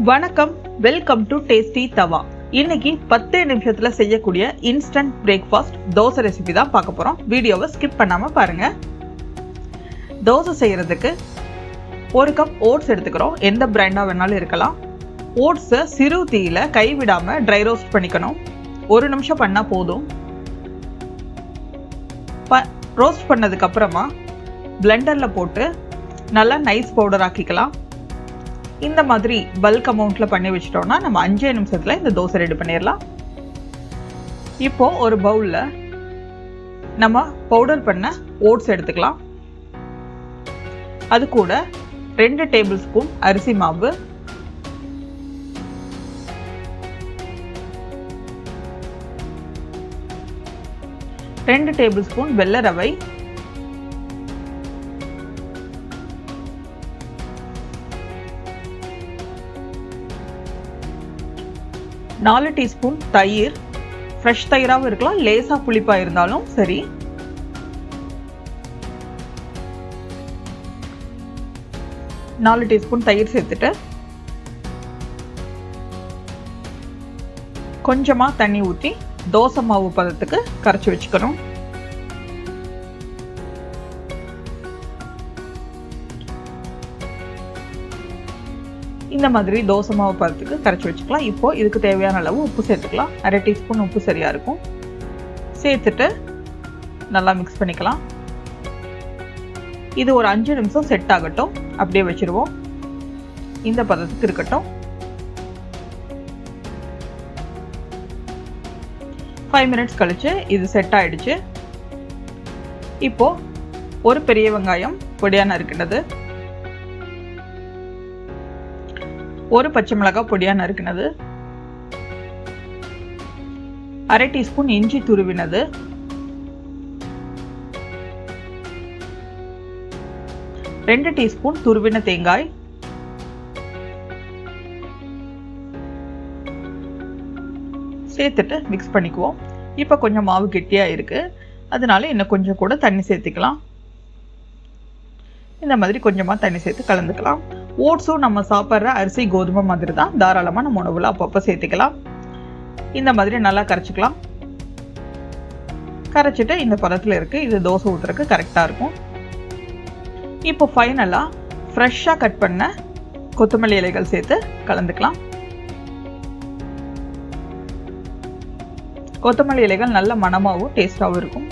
வணக்கம், welcome to TastyTawa. இன்னைக்கு 10 நிமிஷத்துல செய்யக்கூடிய இன்ஸ்டன்ட் பிரேக்ஃபாஸ்ட் தோசை ரெசிபி தான் பார்க்க போறோம். வீடியோவை ஸ்கிப் பண்ணாம பாருங்க. தோசை செய்யறதுக்கு 1 கப் ஓட்ஸ் எடுத்துக்கிறோம். எந்த பிராண்டா வேணாலும் இருக்கலாம். ஓட்ஸை சிறு தீயில கைவிடாம ட்ரை ரோஸ்ட் பண்ணிக்கணும். 1 நிமிஷம் பண்ணா போதும். ரோஸ்ட் பண்ணதுக்கு அப்புறமா பிளெண்டர்ல போட்டு நல்லா நைஸ் பவுடர் ஆக்கிக்கலாம். இந்த மாதிரி பல்க் அமௌண்ட்ல பண்ணி வச்சிட்டோம்னா நம்ம 5 நிமிஷத்துல இந்த தோசை ரெடி பண்ணிடலாம். இப்போ ஒரு பவுல்ல நம்ம பவுடர் பண்ண ஓட்ஸ் எடுத்துக்கலாம். அது கூட 2 டேபிள் ஸ்பூன் அரிசி மாவு, 2 டேபிள் ஸ்பூன் வெள்ளை ரவை, 4 டீஸ்பூன் தயிர், ஃப்ரெஷ் தயிராகவும் இருக்கலாம், லேசா புளிப்பா இருந்தாலும் சரி. 4 டீஸ்பூன் தயிர் சேர்த்துட்டு கொஞ்சமா தண்ணி ஊற்றி தோசை மாவு பதத்துக்கு கரைச்சி வச்சுக்கணும். இந்த மாதிரி தோசை மாவு பதத்துக்கு கரைச்சி வச்சுக்கலாம். இப்போ இதுக்கு தேவையான அளவு உப்பு சேர்த்துக்கலாம். 1/2 டீஸ்பூன் உப்பு சரியா இருக்கும். சேர்த்துட்டு நல்லா மிக்ஸ் பண்ணிக்கலாம். இது ஒரு 5 நிமிஷம் செட் ஆகட்டும். அப்படியே வச்சிருவோம். இந்த பதத்துக்கு இருக்கட்டும். 5 மினிட்ஸ் கழிச்சு இது செட் ஆயிடுச்சு. இப்போ ஒரு பெரிய வெங்காயம் பொடியா நறுக்கினது, ஒரு பச்சை மிளகாய் பொடியா நறுக்கினது, 1/2 டீஸ்பூன் இஞ்சி துருவினது, 2 டீஸ்பூன் துருவின தேங்காய், சேர்த்துட்டு மிக்ஸ் பண்ணிக்குவோம். இப்போ கொஞ்சம் மாவு கெட்டியா இருக்கு, அதனால இன்னும் கொஞ்சம் கூட தண்ணி சேர்த்துக்கலாம். இந்த மாதிரி கொஞ்சமா தண்ணி சேர்த்து கலந்துக்கலாம். ஓட்ஸும் நம்ம சாப்பிட்ற அரிசி கோதுமை மாதிரி தான், தாராளமாக நம்ம உணவுல அப்பப்போ சேர்த்துக்கலாம். இந்த மாதிரி நல்லா கரைச்சிக்கலாம். கரைச்சிட்டு இந்த பதத்தில் இருக்கு. இது தோசை ஊற்றுறதுக்கு கரெக்டாக இருக்கும். இப்போ ஃபைனலாக ஃப்ரெஷ்ஷாக கட் பண்ண கொத்தமல்லி இலைகள் சேர்த்து கலந்துக்கலாம். கொத்தமல்லி இலைகள் நல்ல மணமாகவும் டேஸ்டாகவும் இருக்கும்.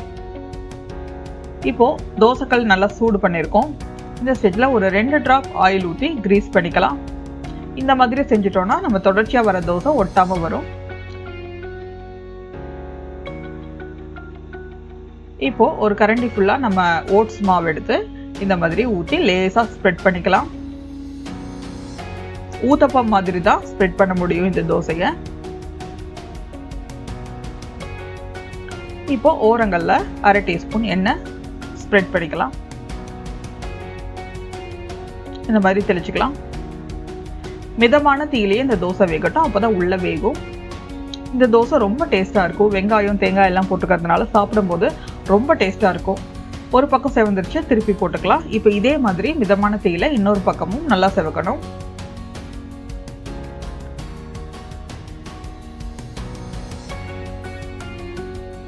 இப்போ தோசைக்கல் நல்லா சூடு பண்ணியிருக்கோம். இந்த ஸ்டேஜில் ஒரு 2 டிராப் ஆயில் ஊற்றி கிரீஸ் பண்ணிக்கலாம். இந்த மாதிரி செஞ்சுட்டோம்னா நம்ம தொடர்ச்சியாக வர தோசை ஒட்டாம வரும். இப்போ ஒரு கரண்டி ஃபுல்லாக நம்ம ஓட்ஸ் மாவு எடுத்து இந்த மாதிரி ஊற்றி லேசாக ஸ்ப்ரெட் பண்ணிக்கலாம். ஊத்தப்பம் மாதிரி தான் ஸ்ப்ரெட் பண்ண முடியும் இந்த தோசையை. இப்போ ஓரங்களில் 1/2 டீஸ்பூன் எண்ணெய் ஸ்ப்ரெட் பண்ணிக்கலாம். இந்த மாதிரி தெளிச்சுக்கலாம். மிதமான தீயிலேயே இந்த தோசை வேகட்டும், அப்போதான் உள்ள வேகும். இந்த தோசை ரொம்ப டேஸ்டா இருக்கும். வெங்காயம் தேங்காய் எல்லாம் போட்டுக்கிறதுனால சாப்பிடும்போது ரொம்ப டேஸ்டா இருக்கும். ஒரு பக்கம் செவந்துருச்சு, திருப்பி போட்டுக்கலாம். இப்போ இதே மாதிரி மிதமான தீயில இன்னொரு பக்கமும் நல்லா செவக்கணும்.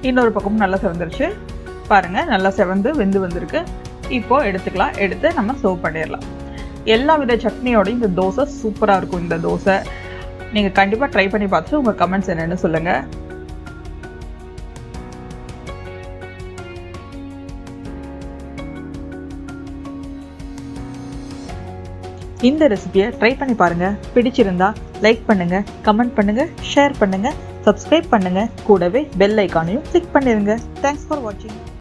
இன்னொரு பக்கமும் நல்லா செவந்துருச்சு. பாருங்க, நல்லா செவந்து வெந்து வந்திருக்கு. இப்போ எடுத்துக்கலாம். எடுத்து நம்ம சர்வ் பண்ணிடலாம். எல்லா வித சட்னியோடையும் இந்த தோசை சூப்பராக இருக்கும். இந்த தோசை நீங்கள் கண்டிப்பாக ட்ரை பண்ணி பார்த்துட்டு உங்கள் கமெண்ட்ஸ் என்னென்னு சொல்லுங்கள். இந்த ரெசிபியை ட்ரை பண்ணி பாருங்கள். பிடிச்சிருந்தா லைக் பண்ணுங்கள், கமெண்ட் பண்ணுங்கள், ஷேர் பண்ணுங்கள், சப்ஸ்கிரைப் பண்ணுங்கள். கூடவே பெல் ஐக்கானையும் கிளிக் பண்ணிடுங்க. தேங்க்ஸ் ஃபார் வாட்சிங்.